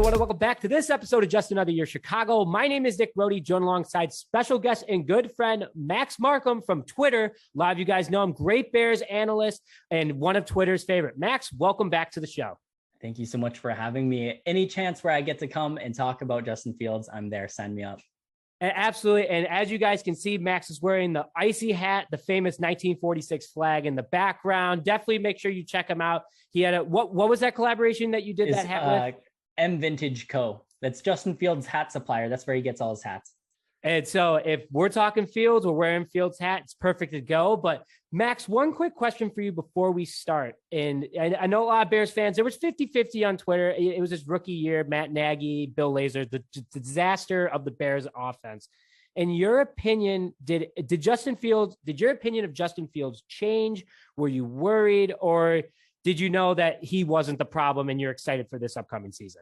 everyone, and welcome back to this episode of Just Another Year Chicago. My name is Nick Brody, joined alongside special guest and good friend Max Markham from Twitter. A lot of you guys know him, great Bears analyst and one of Twitter's favorite. Max, welcome back to the show. Thank you so much for having me. Any chance where I get to come and talk about Justin Fields, I'm there. Sign me up. Absolutely. And as you guys can see, Max is wearing the icy hat, the famous 1946 flag in the background. Definitely make sure you check him out. He had what was that collaboration that you did that hat with? M Vintage Co. That's Justin Fields' hat supplier. That's where he gets all his hats. And so if we're talking Fields, we're wearing Fields' hat, it's perfect to go. But Max, one quick question for you before we start. And I know a lot of Bears fans, there was 50-50 on Twitter. It was his rookie year, Matt Nagy, Bill Lazor, the disaster of the Bears offense. In your opinion, did your opinion of Justin Fields change? Were you worried, or did you know that he wasn't the problem and you're excited for this upcoming season?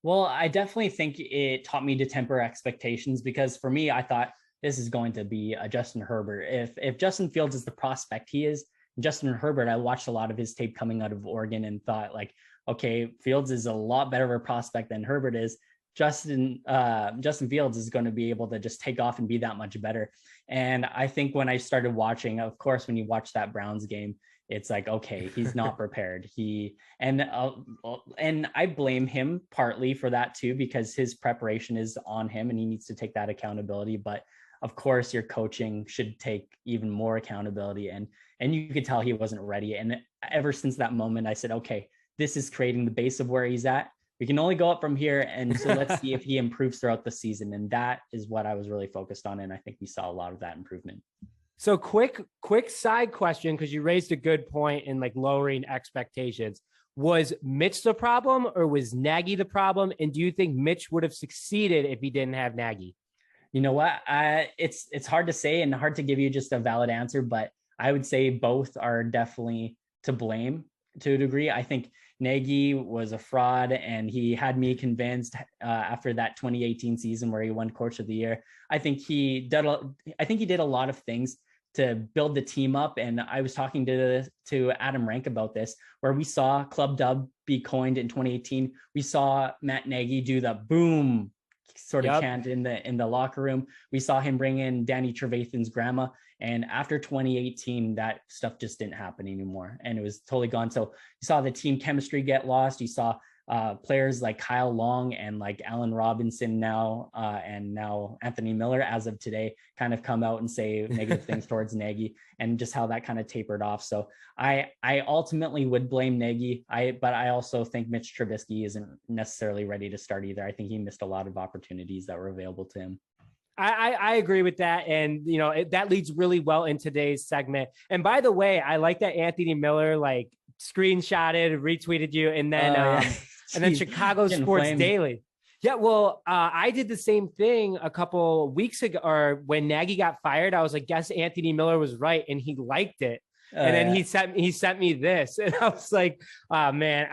Well, I definitely think it taught me to temper expectations, because for me, I thought this is going to be a Justin Herbert. If Justin Fields is the prospect he is, Justin Herbert, I watched a lot of his tape coming out of Oregon and thought like, okay, Fields is a lot better of a prospect than Herbert is. Justin Fields is going to be able to just take off and be that much better. And I think when I started watching, of course, when you watch that Browns game, it's like, okay, he's not prepared. And I blame him partly for that too, because his preparation is on him and he needs to take that accountability. But of course, your coaching should take even more accountability. And you could tell he wasn't ready. And ever since that moment, I said, okay, this is creating the base of where he's at. We can only go up from here. And so let's see if he improves throughout the season. And that is what I was really focused on. And I think we saw a lot of that improvement. So quick side question, because you raised a good point in like lowering expectations. Was Mitch the problem or was Nagy the problem? And do you think Mitch would have succeeded if he didn't have Nagy? You know what? It's hard to say and hard to give you just a valid answer, but I would say both are definitely to blame to a degree. I think Nagy was a fraud, and he had me convinced after that 2018 season where he won Coach of the Year. I think he did a lot of things to build the team up. And I was talking to Adam Rank about this, where we saw Club Dub be coined in 2018. We saw Matt Nagy do the boom sort of chant in the locker room. We saw him bring in Danny Trevathan's grandma. And after 2018, that stuff just didn't happen anymore. And it was totally gone. So you saw the team chemistry get lost. You saw players like Kyle Long and like Allen Robinson and now Anthony Miller as of today kind of come out and say negative things towards Nagy, and just how that kind of tapered off. So I ultimately would blame Nagy. But I also think Mitch Trubisky isn't necessarily ready to start either. I think he missed a lot of opportunities that were available to him. I agree with that. And, you know, that leads really well in today's segment. And by the way, I like that Anthony Miller, like screenshotted, retweeted you, and then, and then Chicago Sports Daily. Yeah. Well, I did the same thing a couple weeks ago, or when Nagy got fired, I was like, guess Anthony Miller was right. And he liked it. And then he sent me this, and I was like, oh man,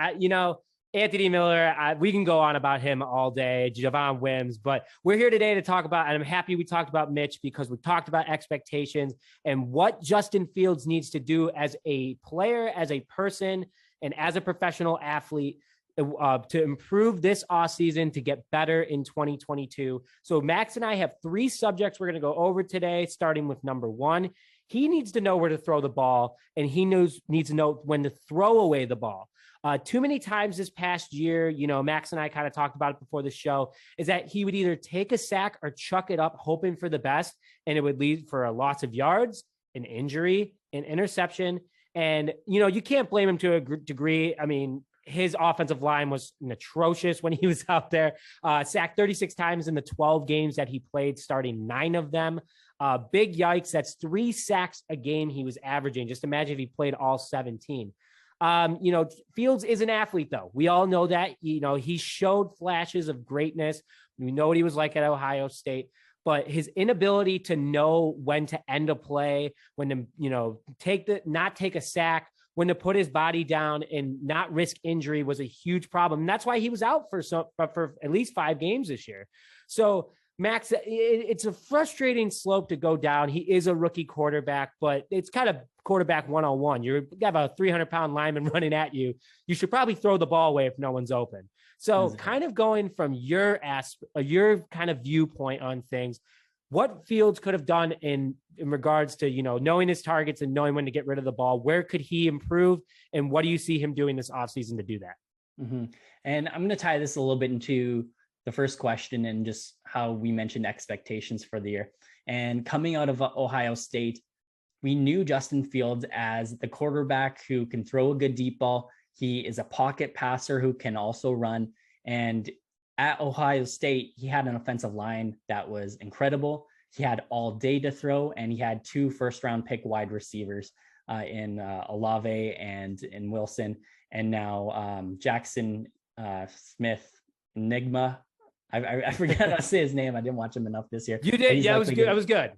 Anthony Miller, we can go on about him all day, Javon Wims, but we're here today to talk about, and I'm happy we talked about Mitch, because we talked about expectations and what Justin Fields needs to do as a player, as a person, and as a professional athlete to improve this offseason, to get better in 2022. So Max and I have 3 subjects we're going to go over today, starting with number 1. He needs to know where to throw the ball, and he needs to know when to throw away the ball. Too many times this past year, Max and I kind of talked about it before the show, is that he would either take a sack or chuck it up, hoping for the best, and it would lead for a loss of yards, an injury, an interception. And, you can't blame him to a degree. I mean, his offensive line was atrocious when he was out there. Sacked 36 times in the 12 games that he played, starting 9 of them. Big yikes. That's 3 sacks a game he was averaging. Just imagine if he played all 17. Fields is an athlete, though. We all know that. He showed flashes of greatness. We know what he was like at Ohio State, but his inability to know when to end a play, when to, not take a sack, when to put his body down and not risk injury was a huge problem. And that's why he was out for at least 5 games this year. So Max, it's a frustrating slope to go down. He is a rookie quarterback, but it's kind of quarterback 101. You have a 300-pound lineman running at you. You should probably throw the ball away if no one's open. So kind of going from your kind of viewpoint on things, what Fields could have done in regards to, knowing his targets and knowing when to get rid of the ball, where could he improve? And what do you see him doing this offseason to do that? Mm-hmm. And I'm going to tie this a little bit into the first question and just how we mentioned expectations for the year. And coming out of Ohio State, we knew Justin Fields as the quarterback who can throw a good deep ball. He is a pocket passer who can also run. And at Ohio State, he had an offensive line that was incredible. He had all day to throw, and he had 2 first-round pick wide receivers in Olave and in Wilson. And now Jackson Smith Enigma. I forget how to say his name. I didn't watch him enough this year. You did? Yeah, it was good. It was good.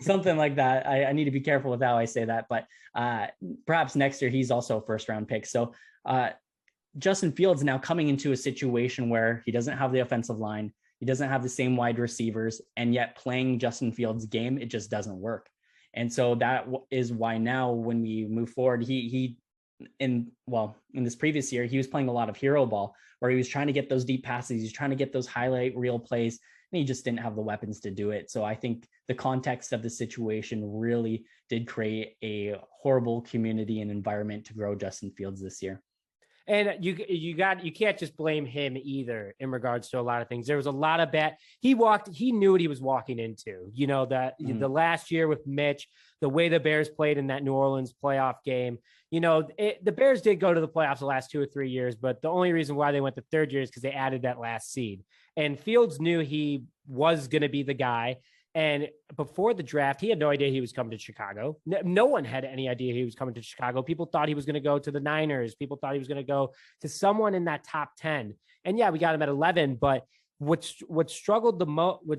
Something like that. I need to be careful with how I say that. But perhaps next year, he's also a first-round pick. So Justin Fields now coming into a situation where he doesn't have the offensive line. He doesn't have the same wide receivers. And yet playing Justin Fields' game, it just doesn't work. And so that is why now when we move forward, in this previous year, he was playing a lot of hero ball where he was trying to get those deep passes. He's trying to get those highlight reel plays, and he just didn't have the weapons to do it. So I think the context of the situation really did create a horrible community and environment to grow Justin Fields this year. And you can't just blame him either in regards to a lot of things. There was a lot of he knew what he was walking into, the last year with Mitch, the way the Bears played in that New Orleans playoff game, the Bears did go to the playoffs the last 2 or 3 years, but the only reason why they went the third year is because they added that last seed, and Fields knew he was going to be the guy. And before the draft, he had no idea he was coming to Chicago. No one had any idea he was coming to Chicago. People thought he was going to go to the Niners. People thought he was going to go to someone in that top 10. And yeah, we got him at 11. But what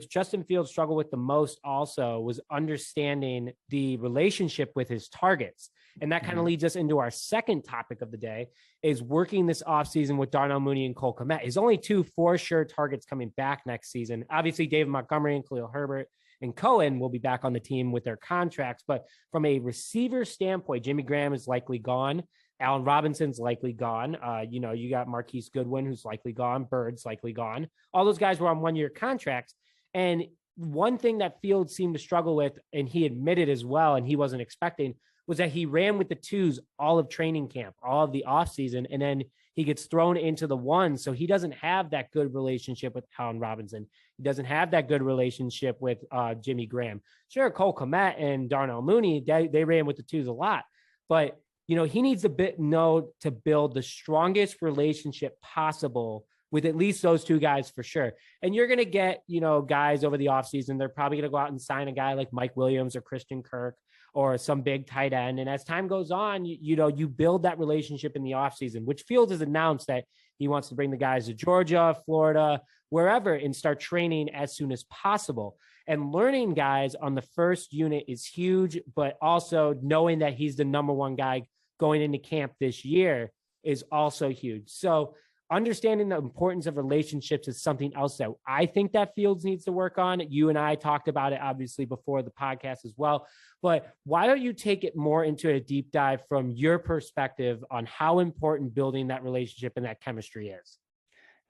Justin Fields struggled with the most also was understanding the relationship with his targets. And that kind of leads us into our second topic of the day, is working this offseason with Darnell, Mooney, and Cole Kmet. His only 2 for-sure targets coming back next season. Obviously, David Montgomery and Khalil Herbert and Cohen will be back on the team with their contracts. But from a receiver standpoint, Jimmy Graham is likely gone. Allen Robinson's likely gone. You got Marquise Goodwin, who's likely gone. Bird's likely gone. All those guys were on 1-year contracts. And one thing that Fields seemed to struggle with, and he admitted as well, and he wasn't expecting, was that he ran with the 2s all of training camp, all of the offseason, and then he gets thrown into the 1. So he doesn't have that good relationship with Allen Robinson. He doesn't have that good relationship with Jimmy Graham. Sure, Cole Kmet and Darnell Mooney, they ran with the 2s a lot. But, he needs to build the strongest relationship possible with at least those 2 guys for sure. And you're going to get, guys over the offseason. They're probably going to go out and sign a guy like Mike Williams or Christian Kirk or some big tight end. And as time goes on, you build that relationship in the offseason, which Fields has announced that he wants to bring the guys to Georgia, Florida, wherever, and start training as soon as possible. And learning guys on the first unit is huge, but also knowing that he's the number 1 guy going into camp this year is also huge. So understanding the importance of relationships is something else that I think that Fields needs to work on. You and I talked about it, obviously, before the podcast as well. But why don't you take it more into a deep dive from your perspective on how important building that relationship and that chemistry is?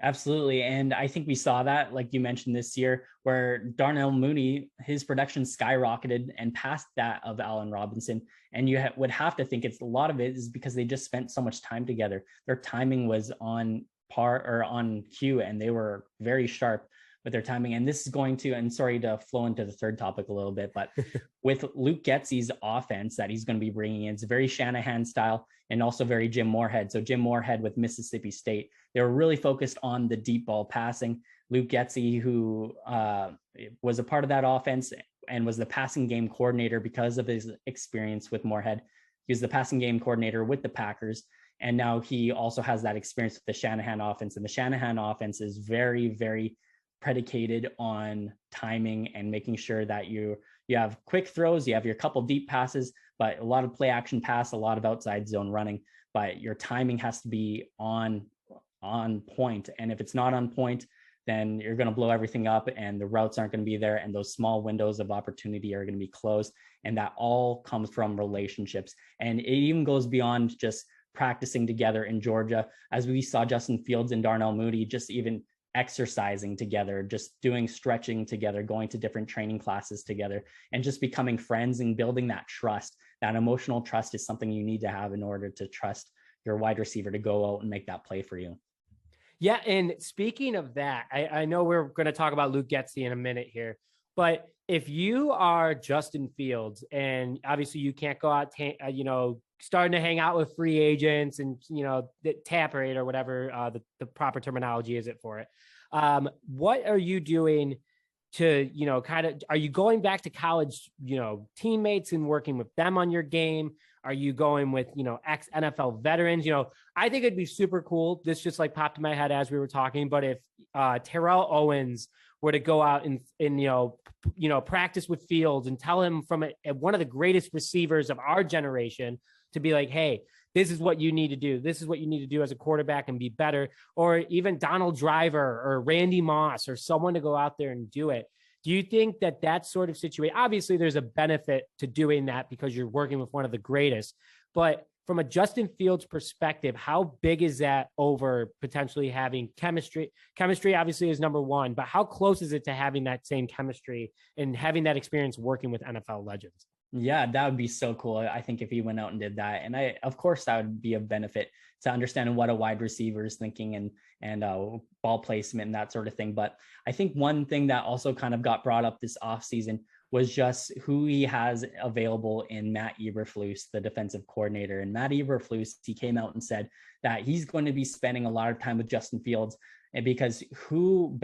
Absolutely. And I think we saw that, like you mentioned this year, where Darnell Mooney, his production skyrocketed and passed that of Allen Robinson. And you would have to think a lot of it is because they just spent so much time together. Their timing was on par or on cue, and they were very sharp with their timing. And this is going to, and sorry to flow into the third topic a little bit, but with Luke Getsy's offense that he's going to be bringing in, it's very Shanahan style and also very Jim Moorhead. So Jim Moorhead with Mississippi State, they were really focused on the deep ball passing. Luke Getsy, who was a part of that offense and was the passing game coordinator because of his experience with Moorhead. He was the passing game coordinator with the Packers. And now he also has that experience with the Shanahan offense. And the Shanahan offense is very, very predicated on timing and making sure that you have quick throws, you have your couple deep passes, but a lot of play action pass, a lot of outside zone running, but your timing has to be on point. And if it's not on point, then you're going to blow everything up and the routes aren't going to be there. And those small windows of opportunity are going to be closed. And that all comes from relationships. And it even goes beyond just practicing together in Georgia, as we saw Justin Fields and Darnell Mooney just even exercising together, just doing stretching together, going to different training classes together, and just becoming friends and building that trust. That emotional trust is something you need to have in order to trust your wide receiver to go out and make that play for you. Yeah. And speaking of that, I know we're going to talk about Luke Getsy in a minute here, but if you are Justin Fields and obviously you can't go out, starting to hang out with free agents and, the tap rate or whatever the proper terminology is it for it. What are you doing to, are you going back to college, teammates and working with them on your game? Are you going with, ex NFL veterans? I think it'd be super cool. This just like popped in my head as we were talking, but if Terrell Owens were to go out and practice with Fields and tell him from one of the greatest receivers of our generation to be like, hey, this is what you need to do. This is what you need to do as a quarterback and be better. Or even Donald Driver or Randy Moss or someone to go out there and do it. Do you think that sort of situation, obviously there's a benefit to doing that because you're working with one of the greatest, but from a Justin Fields perspective, how big is that over potentially having chemistry? Chemistry obviously is number one, but how close is it to having that same chemistry and having that experience working with NFL legends? Yeah, that would be so cool. I think if he went out and did that, and of course, that would be a benefit to understanding what a wide receiver is thinking and ball placement and that sort of thing. But I think one thing that also kind of got brought up this offseason was just who he has available in Matt Eberflus, the defensive coordinator. And Matt Eberflus, he came out and said that he's going to be spending a lot of time with Justin Fields, and because who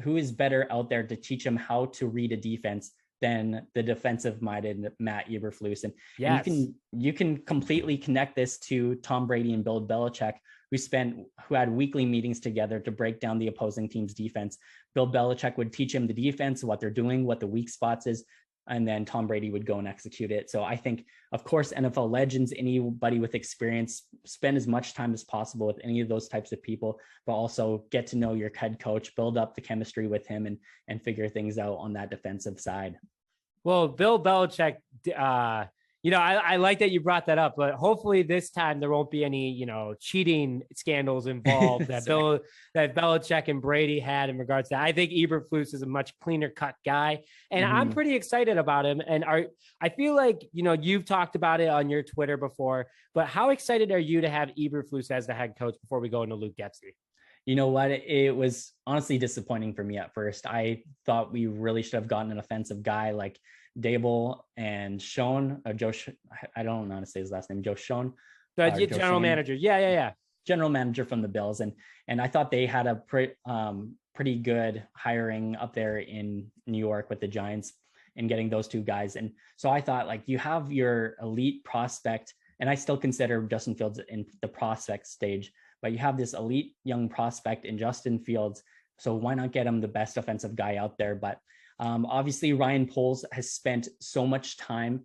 is better out there to teach him how to read a defense than the defensive-minded Matt Eberflus. And, yes. and you can completely connect this to Tom Brady and Bill Belichick, who had weekly meetings together to break down the opposing team's defense. Bill Belichick would teach him the defense, what they're doing, what the weak spots is, and then Tom Brady would go and execute it. So I think, of course, NFL legends, anybody with experience, spend as much time as possible with any of those types of people, but also get to know your head coach, build up the chemistry with him and figure things out on that defensive side. Well, Bill Belichick, I like that you brought that up, but hopefully this time there won't be any, cheating scandals involved that Belichick and Brady had in regards to that. I think Eberflus is a much cleaner cut guy, and I'm pretty excited about him. And I feel like, you've talked about it on your Twitter before, but how excited are you to have Eberflus as the head coach before we go into Luke Getsy? You know what? It was honestly disappointing for me at first. I thought we really should have gotten an offensive guy like Dable and Schoen, I don't know how to say his last name, Joe Schoen. General manager. Yeah. General manager from the Bills. And I thought they had a pretty good hiring up there in New York with the Giants and getting those two guys. And so I thought, like, you have your elite prospect, and I still consider Justin Fields in the prospect stage, but you have this elite young prospect in Justin Fields. So why not get him the best offensive guy out there? But obviously Ryan Poles has spent so much time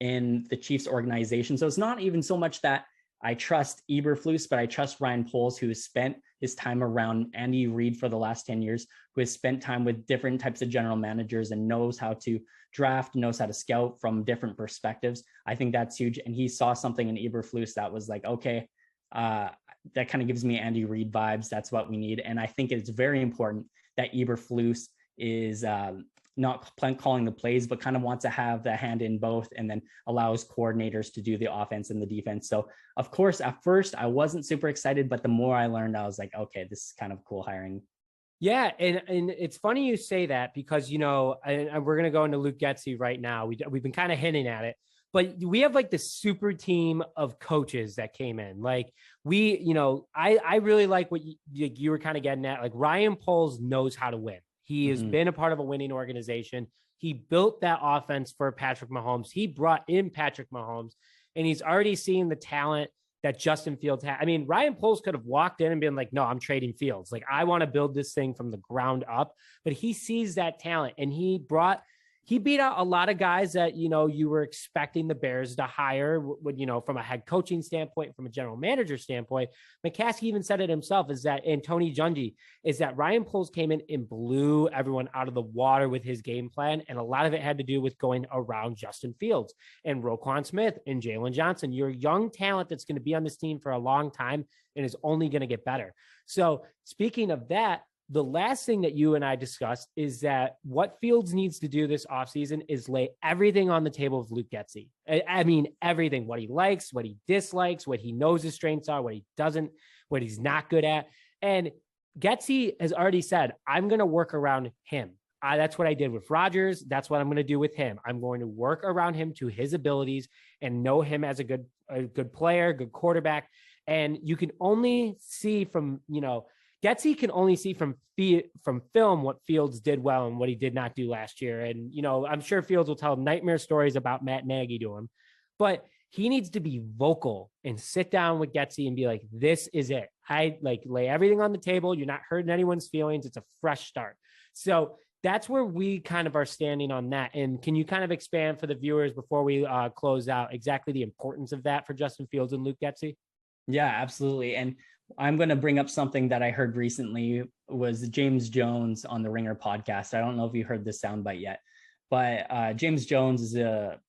in the Chiefs organization. So it's not even so much that I trust Eberflus, but I trust Ryan Poles, who has spent his time around Andy Reid for the last 10 years, who has spent time with different types of general managers and knows how to draft, knows how to scout from different perspectives. I think that's huge. And he saw something in Eberflus that was like, okay, that kind of gives me Andy Reid vibes. That's what we need. And I think it's very important that Eberflus is not calling the plays, but kind of wants to have the hand in both, and then allows coordinators to do the offense and the defense. So of course, at first I wasn't super excited, but the more I learned, I was like, okay, this is kind of cool hiring. Yeah. And it's funny you say that because, and we're going to go into Luke Getsy right now. We've been kind of hinting at it, but we have like the super team of coaches that came in. Like I really like what you were kind of getting at. Like Ryan Poles knows how to win. He has been a part of a winning organization. He built that offense for Patrick Mahomes. He brought in Patrick Mahomes, and he's already seen the talent that Justin Fields had. I mean, Ryan Poles could have walked in and been like, no, I'm trading Fields. Like, I want to build this thing from the ground up. But he sees that talent, and he brought he beat out a lot of guys that, you were expecting the Bears to hire, from a head coaching standpoint, from a general manager standpoint. McCaskey even said it himself, and Tony Dungy, is that Ryan Poles came in and blew everyone out of the water with his game plan. And a lot of it had to do with going around Justin Fields and Roquan Smith and Jalen Johnson. You're a young talent that's going to be on this team for a long time and is only going to get better. So speaking of that, the last thing that you and I discussed is that what Fields needs to do this offseason is lay everything on the table of Luke Getsy. I mean, everything, what he likes, what he dislikes, what he knows his strengths are, what he doesn't, what he's not good at. And Getsy has already said, I'm going to work around him. That's what I did with Rodgers. That's what I'm going to do with him. I'm going to work around him to his abilities and know him as a good player, good quarterback. And you can only see from, Getsy can only see from film what Fields did well and what he did not do last year. And, I'm sure Fields will tell nightmare stories about Matt Nagy to him, but he needs to be vocal and sit down with Getsy and be like, this is it. I lay everything on the table. You're not hurting anyone's feelings. It's a fresh start. So that's where we kind of are standing on that. And can you kind of expand for the viewers before we close out exactly the importance of that for Justin Fields and Luke Getsy? Yeah, absolutely. And I'm going to bring up something that I heard recently was James Jones on the Ringer podcast. I don't know if you heard this soundbite yet, but James Jones is a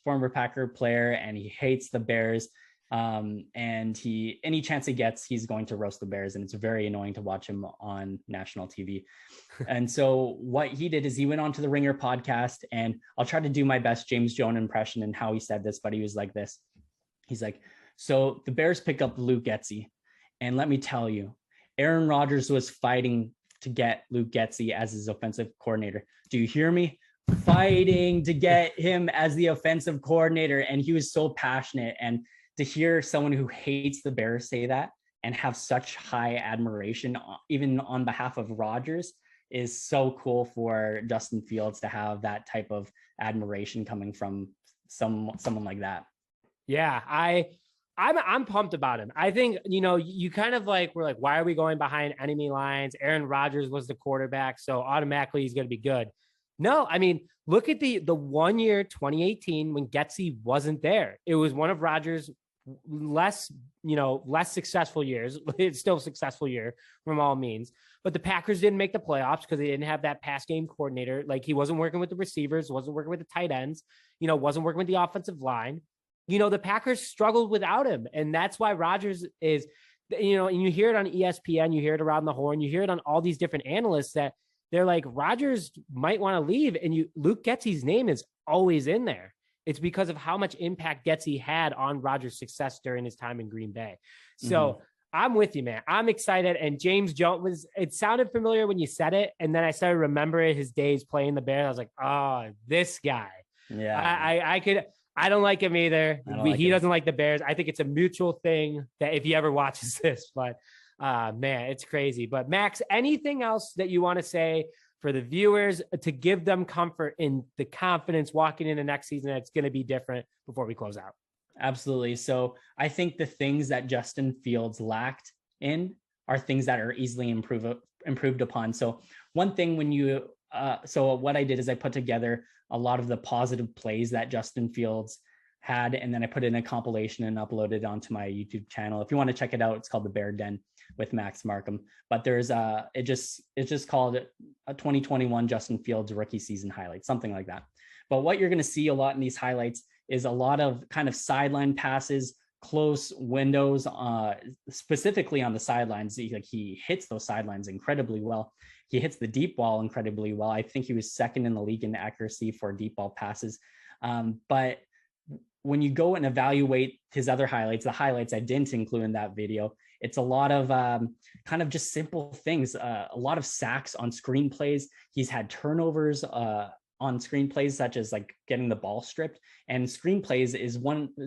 former Packer player, and he hates the Bears. And any chance he gets, he's going to roast the Bears. And it's very annoying to watch him on national TV. And so what he did is he went on to the Ringer podcast, and I'll try to do my best James Jones impression and how he said this, but he was like this. He's like, so the Bears pick up Luke Getsy. And let me tell you, Aaron Rodgers was fighting to get Luke Getsy as his offensive coordinator. Do you hear me? Fighting to get him as the offensive coordinator. And he was so passionate. And to hear someone who hates the Bears say that and have such high admiration, even on behalf of Rodgers, is so cool for Justin Fields to have that type of admiration coming from someone like that. Yeah, I'm pumped about him. I think, you kind of we're like, why are we going behind enemy lines? Aaron Rodgers was the quarterback, so automatically he's going to be good. No, I mean, look at the 1 year, 2018, when Getsy wasn't there. It was one of Rodgers' less successful years. It's still a successful year from all means, but the Packers didn't make the playoffs because they didn't have that pass game coordinator. He wasn't working with the receivers, wasn't working with the tight ends, wasn't working with the offensive line. The Packers struggled without him. And that's why Rodgers is, and you hear it on ESPN, you hear it around the horn, you hear it on all these different analysts that they're like, Rodgers might want to leave. And Luke Getsy's name is always in there. It's because of how much impact Getsy had on Rodgers' success during his time in Green Bay. So I'm with you, man. I'm excited. And James Jones it sounded familiar when you said it. And then I started remembering his days playing the Bears. I was like, oh, this guy. Yeah. I don't like him either. He doesn't like the Bears. I think it's a mutual thing that if he ever watches this, but man, it's crazy. But Max, anything else that you want to say for the viewers to give them comfort in the confidence walking into next season that's going to be different before we close out? Absolutely. So I think the things that Justin Fields lacked in are things that are easily improved upon. So one thing so what I did is I put together a lot of the positive plays that Justin Fields had, and then I put it in a compilation and uploaded it onto my YouTube channel. If you want to check it out, it's called The Bear Den with Max Markham. But there's it's just called a 2021 Justin Fields rookie season highlights, something like that. But what you're going to see a lot in these highlights is a lot of kind of sideline passes, close windows, specifically on the sidelines. He hits those sidelines incredibly well. He hits the deep ball incredibly well. I think he was second in the league in accuracy for deep ball passes. But when you go and evaluate his other highlights, the highlights I didn't include in that video, it's a lot of kind of just simple things, a lot of sacks on screenplays. He's had turnovers on screenplays, such as getting the ball stripped. And screenplays is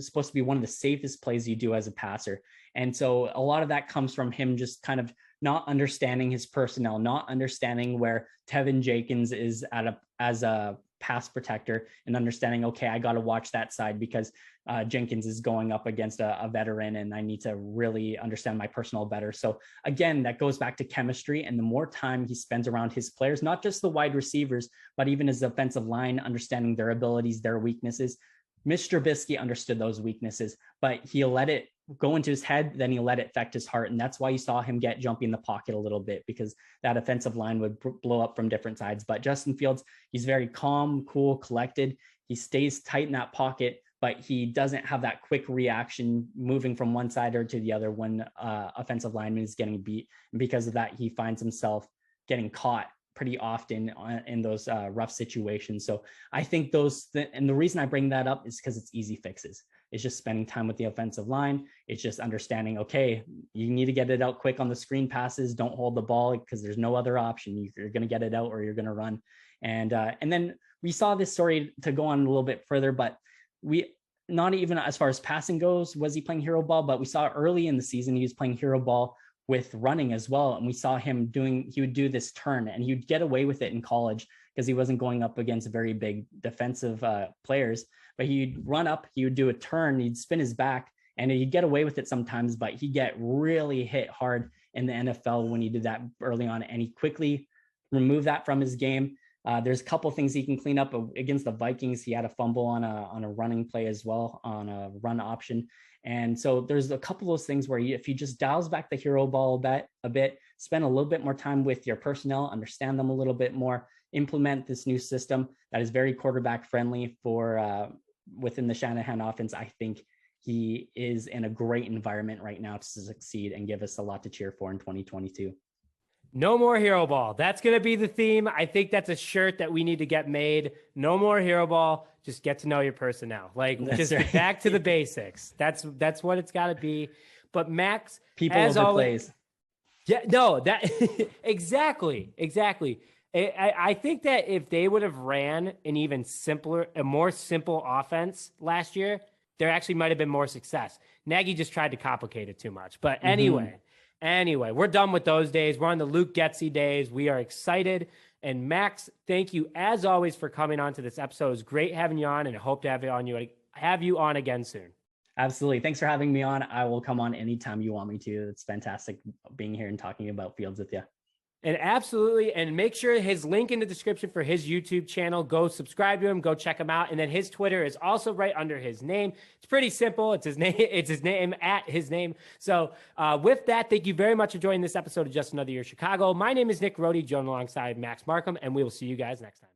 supposed to be one of the safest plays you do as a passer. And so a lot of that comes from him just kind of not understanding his personnel, not understanding where Tevin Jenkins is as a pass protector and understanding, okay, I got to watch that side because Jenkins is going up against a veteran and I need to really understand my personnel better. So again, that goes back to chemistry, and the more time he spends around his players, not just the wide receivers, but even his offensive line, understanding their abilities, their weaknesses. Mr. Trubisky understood those weaknesses, but he let it go into his head, then he let it affect his heart. And that's why you saw him get jumpy in the pocket a little bit, because that offensive line would blow up from different sides. But Justin Fields, he's very calm, cool, collected. He stays tight in that pocket, but he doesn't have that quick reaction moving from one side or to the other when offensive lineman is getting beat. And because of that, he finds himself getting caught pretty often in those rough situations. So I think and the reason I bring that up is because it's easy fixes. It's just spending time with the offensive line. It's just understanding, okay, you need to get it out quick on the screen passes. Don't hold the ball because there's no other option. You're going to get it out or you're going to run. And then we saw this story to go on a little bit further, but we, not even as far as passing goes, was he playing hero ball, but we saw early in the season, he was playing hero ball with running as well. And we saw him he would do this turn, and he would get away with it in college because he wasn't going up against very big defensive players, but he'd run up, he would do a turn, he'd spin his back, and he'd get away with it sometimes, but he'd get really hit hard in the NFL when he did that early on, and he quickly removed that from his game. There's a couple things he can clean up. Against the Vikings, he had a fumble on a running play as well, on a run option. And so there's a couple of those things where if he just dials back the hero ball a bit, spend a little bit more time with your personnel, understand them a little bit more, implement this new system that is very quarterback friendly for within the Shanahan offense, I think he is in a great environment right now to succeed and give us a lot to cheer for in 2022. No more hero ball. That's going to be the theme. I think that's a shirt that we need to get made. No more hero ball. Just get to know your personnel. Like, that's just right. Get back to the basics. That's what it's got to be. But Max, people as over always, plays. Yeah, no, that exactly. I think that if they would have ran a more simple offense last year, there actually might have been more success. Nagy just tried to complicate it too much. But anyway, we're done with those days. We're on the Luke Getsy days. We are excited. And Max, thank you as always for coming on to this episode. It was great having you on, and I hope to have you on again soon. Absolutely. Thanks for having me on. I will come on anytime you want me to. It's fantastic being here and talking about Fields with you. And absolutely. And make sure his link in the description for his YouTube channel, go subscribe to him, go check him out. And then his Twitter is also right under his name. It's pretty simple. It's his name. It's his name at his name. So with that, thank you very much for joining this episode of Just Another Year Chicago. My name is Nick Rohde, joined alongside Max Markham, and we will see you guys next time.